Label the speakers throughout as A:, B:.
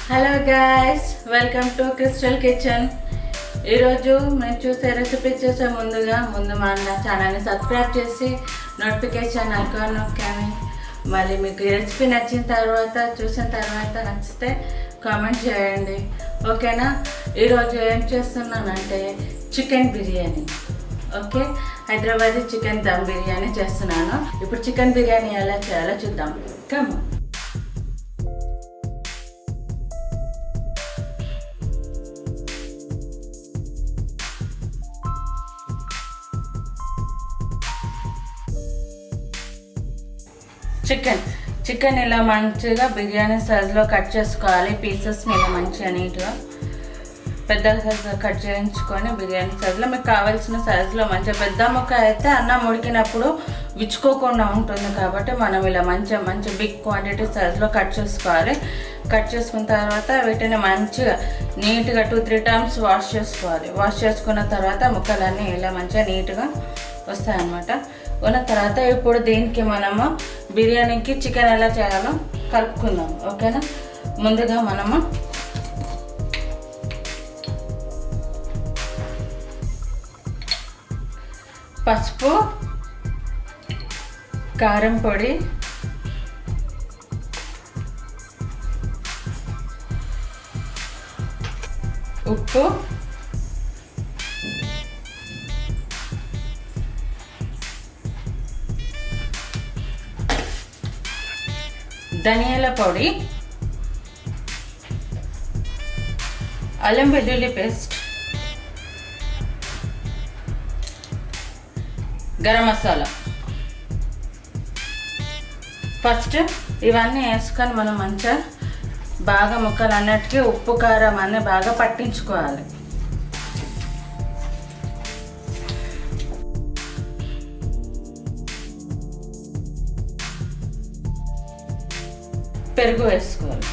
A: Hello guys, welcome to crystal kitchen. ఈరోజు మేము చూసే రెసిపీ చేసే ముందు మా ఛానల్ని సబ్స్క్రైబ్ చేసి నోటిఫికేషన్ ఐకాన్ నొక్కండి. మళ్ళీ మీకు ఈ రెసిపీ నచ్చిన తర్వాత చూసిన తర్వాత నచ్చితే కామెంట్ చేయండి, ఓకేనా? ఈరోజు ఏం చేస్తున్నానంటే chicken biryani. Okay, Hyderabadi chicken dum biryani చేస్తున్నాను. ఇప్పుడు చికెన్ బిర్యానీ ఎలా చేయాలో చూద్దాం. కమ్. చికెన్ ఇలా మంచిగా బిర్యానీ సైజులో కట్ చేసుకోవాలి. పీసెస్ని ఇలా మంచిగా నీట్గా పెద్ద సైజులో కట్ చేయించుకొని బిర్యానీ సైజులో మీకు కావాల్సిన సైజులో మంచిగా పెద్ద ముక్క అయితే అన్నం ఉడికినప్పుడు విచ్చుకోకుండా ఉంటుంది. కాబట్టి మనం ఇలా మంచి బిగ్ క్వాంటిటీ సైజులో కట్ చేసుకోవాలి. కట్ చేసుకున్న తర్వాత వీటిని మంచిగా నీట్గా 2-3 టైమ్స్ వాష్ చేసుకోవాలి. వాష్ చేసుకున్న తర్వాత ముక్కలన్నీ ఇలా మంచిగా నీట్గా వస్తాయన్నమాట. ఉన్న తర్వాత ఇప్పుడు దీనికి మనము బిర్యానీకి చికెన్ ఎలా చేయాలో కలుపుకుందాం, ఓకేనా? ముందుగా మనము పసుపు, కారం పొడి, ఉప్పు, ధనియాల పొడి, అల్లం వెల్లుల్లి పేస్ట్, గరం మసాలా. ఫస్ట్ ఇవన్నీ వేసుకొని మనం మంచిగా బాగా ముక్కలు అన్నిటికీ ఉప్పు కారం అన్నీ బాగా పట్టించుకోవాలి. పెరుగు వేసుకోవాలి.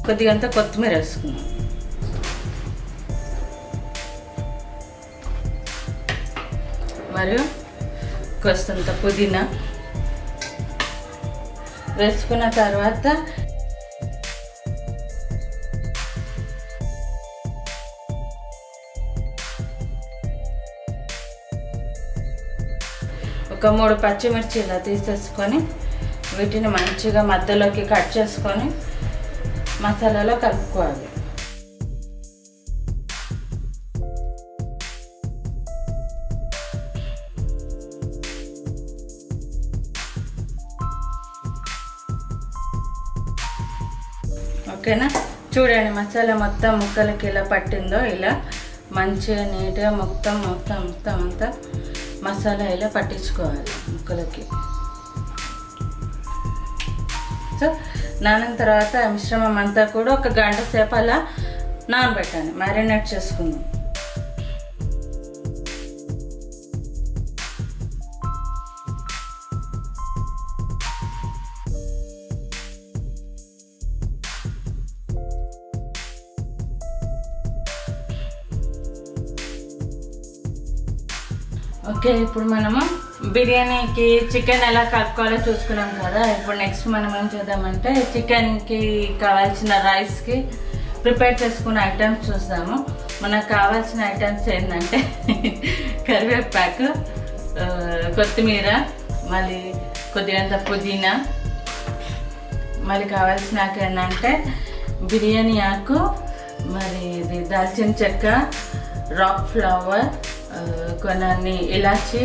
A: కొద్దిగంత కొత్తిమీర వేసుకున్నాం. మరియు కొద్దింత పుదీనా వేసుకున్న తర్వాత ఒక 3 పచ్చిమిర్చి ఇలా తీసేసుకొని వీటిని మంచిగా మధ్యలోకి కట్ చేసుకొని మసాలాలో కలుపుకోవాలి. ఓకేనా? చూడండి, మసాలా మొత్తం ముక్కలకి ఇలా పట్టిందో ఇలా మంచిగా నీట్గా మొత్తం అంతా మసాలా ఇలా పట్టించుకోవాలి ముక్కలకి. సో నానిన తర్వాత మిశ్రమం అంతా కూడా ఒక గంట సేపు అలా నానబెట్టాలి, మ్యారినేట్ చేసుకుందాం. ఓకే, ఇప్పుడు మనము బిర్యానీకి చికెన్ ఎలా కలుపుకోవాలో చూసుకున్నాం కదా. ఇప్పుడు నెక్స్ట్ మనం ఏం చేద్దామంటే చికెన్కి కావాల్సిన రైస్కి ప్రిపేర్ చేసుకున్న ఐటమ్స్ చూస్తాము. మనకు కావాల్సిన ఐటమ్స్ ఏంటంటే కరివేపాకు, కొత్తిమీర, మళ్ళీ కొద్దిగంత పుదీనా, మళ్ళీ కావాల్సిన ఏంటంటే బిర్యానీ ఆకు, మరి ఇది దాల్చిన చెక్క, రాక్ ఫ్లవర్, కొన్ని ఇలాచి,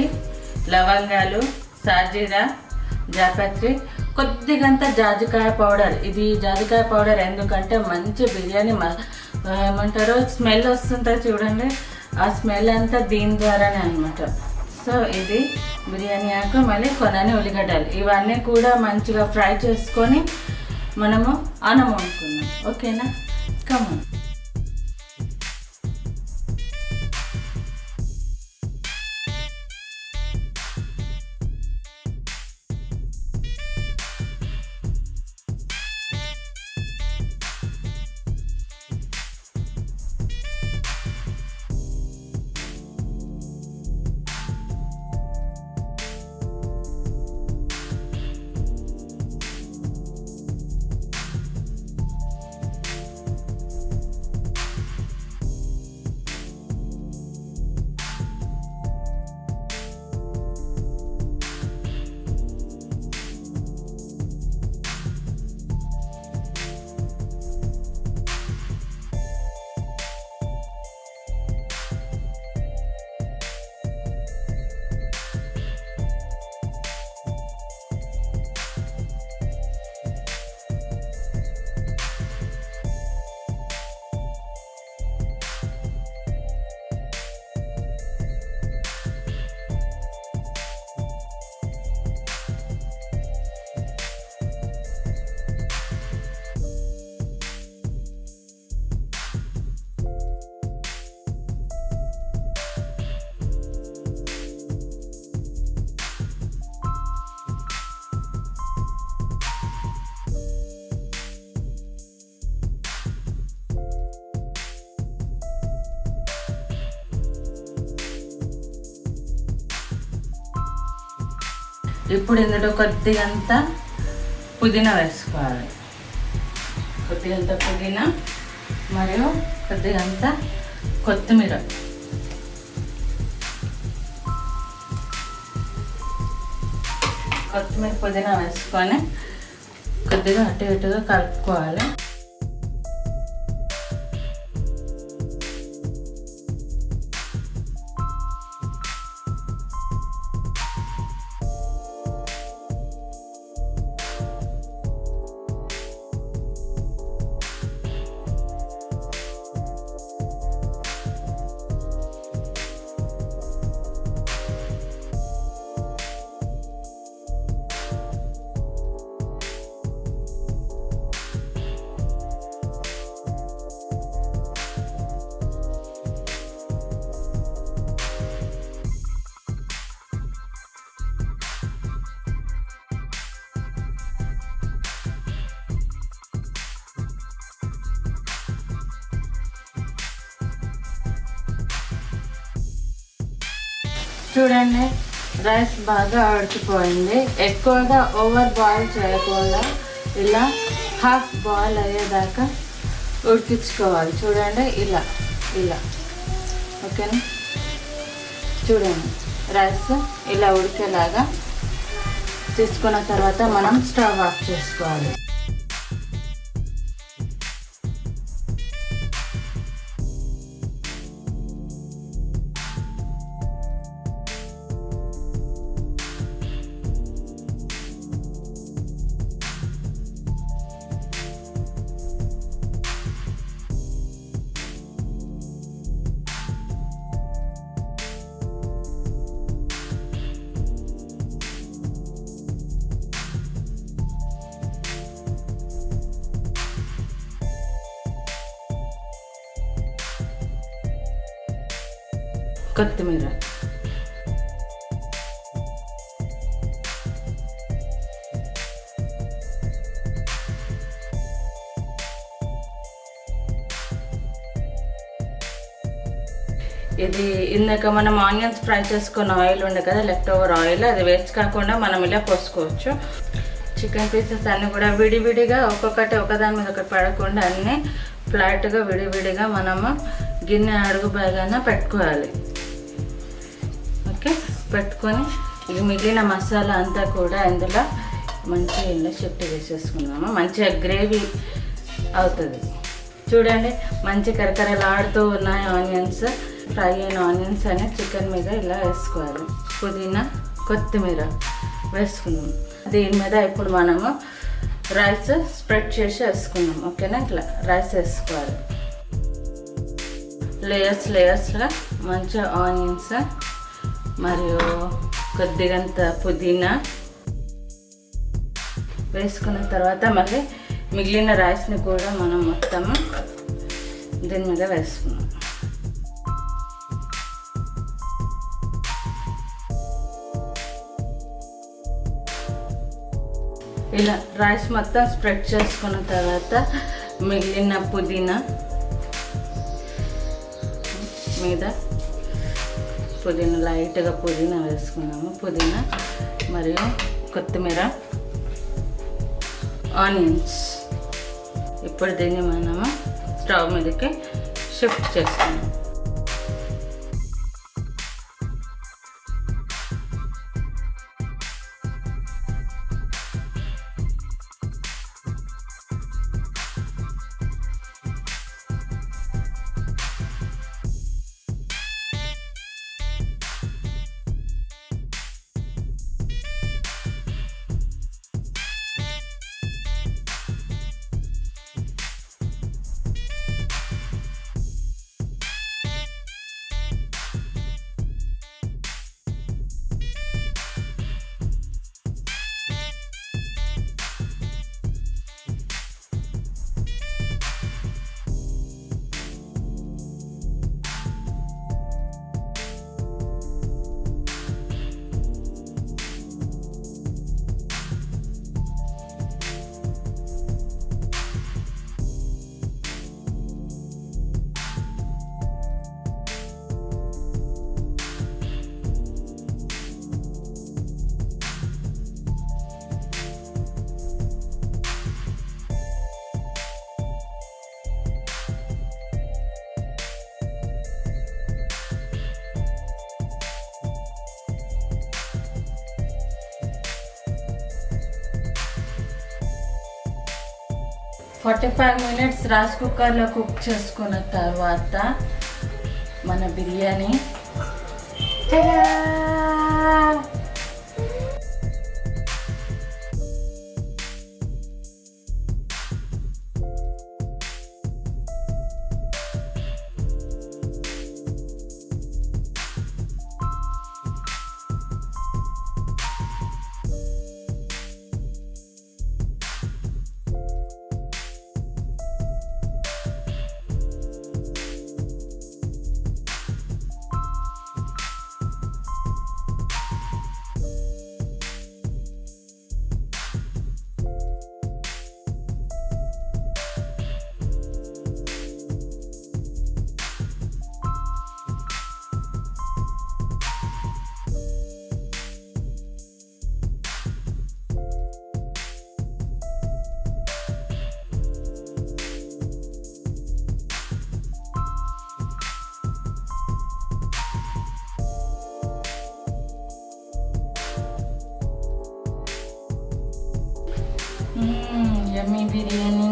A: లవంగాలు, సాజీరా, జాపత్రి, కొద్దిగంత జాజికాయ పౌడర్. ఇది జాజికాయ పౌడర్ ఎందుకంటే మంచి బిర్యానీ ఏమంటారో స్మెల్ వస్తుంటుంది చూడండి, ఆ స్మెల్ అంతా దీని ద్వారానే అనమాట. సో ఇది బిర్యానీ ఆకు, మళ్ళీ కొన్ని ఉల్లిగడ్డలు, ఇవన్నీ కూడా మంచిగా ఫ్రై చేసుకొని మనము అన్నం వండుకుందాం, ఓకేనా? కమ్. ఇప్పుడు ఇందులో కొద్దిగంత పుదీనా వేసుకోవాలి. కొద్దిగంత పుదీనా మరియు కొద్దిగంత కొత్తిమీర. కొత్తిమీర పుదీనా వేసుకొని కొద్దిగా అటు ఇటుగా కలుపుకోవాలి. చూడండి, రైస్ బాగా ఉడికిపోయింది. ఎక్కువగా ఓవర్ బాయిల్ చేయకుండా ఇలా హాఫ్ బాయిల్ అయ్యేదాకా ఉడికించుకోవాలి. చూడండి, ఇలా ఇలా ఓకేనా. చూడండి, రైస్ ఇలా ఉడికేలాగా తీసుకున్న తర్వాత మనం స్టవ్ ఆఫ్ చేసుకోవాలి. కొత్తిమీర, ఇది ఇందాక మనం ఆనియన్స్ ఫ్రై చేసుకున్న ఆయిల్ ఉండే కదా, లెఫ్ట్ ఓవర్ ఆయిల్, అది వేస్ట్ కాకుండా మనం ఇలా పోసుకోవచ్చు. చికెన్ పీసెస్ అన్నీ కూడా విడివిడిగా ఒక్కొక్కటి ఒకదాని మీద ఒకటి పడకుండా అన్నీ ఫ్లాట్గా విడివిడిగా మనము గిన్నె అడుగు బాగానే పెట్టుకోవాలి. ఓకే, పెట్టుకొని ఇక మిగిలిన మసాలా అంతా కూడా ఇందులో మంచిగా ఇలా షిఫ్ట్ చేసేసుకున్నాము. మంచిగా గ్రేవీ అవుతుంది. చూడండి, మంచి కరకరలాడుతూ ఉన్నాయి ఆనియన్స్. ఫ్రై అయిన ఆనియన్స్ అనే చికెన్ మీద ఇలా వేసుకోవాలి. పుదీనా, కొత్తిమీర వేసుకున్నాం. దీని మీద ఇప్పుడు మనము రైస్ స్ప్రెడ్ చేసి వేసుకున్నాం. ఓకేనా, ఇట్లా రైస్ వేసుకోవాలి. లేయర్స్గా మంచిగా ఆనియన్స్ మరియు కొద్దిగంత పుదీనా వేసుకున్న తర్వాత మళ్ళీ మిగిలిన రైస్ని కూడా మనం మొత్తము దీని మీద వేసుకున్నాం. ఇలా రైస్ మొత్తం స్ప్రెడ్ చేసుకున్న తర్వాత మిగిలిన పుదీనా మీద పుదీనా లైట్గా పుదీనా వేసుకున్నాము. పుదీనా మరియు కొత్తిమీర, ఆనియన్స్. ఇప్పుడు దీన్ని మనము స్టవ్ మీదకి షిఫ్ట్ చేసుకున్నాం. 45 మినిట్స్ రైస్ కుక్కర్లో కుక్ చేసుకున్న తర్వాత మన బిర్యానీ యమ్మీ బిర్యానీ.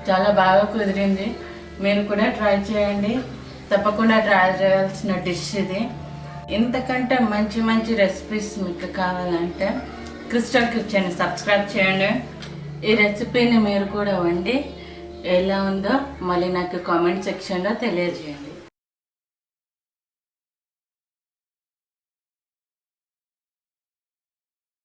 A: చాలా బాగా కుదిరింది. మీరు కూడా ట్రై చేయండి. తప్పకుండా ట్రై చేయాల్సిన డిష్ ఇది. ఇంతకంటే మంచి మంచి రెసిపీస్ మీకు కావాలంటే క్రిస్టల్ కిచెన్ సబ్స్క్రైబ్ చేయండి. ఈ రెసిపీని మీరు కూడా వండి ఎలా ఉందో మళ్ళీ నాకు కామెంట్ సెక్షన్లో తెలియజేయండి.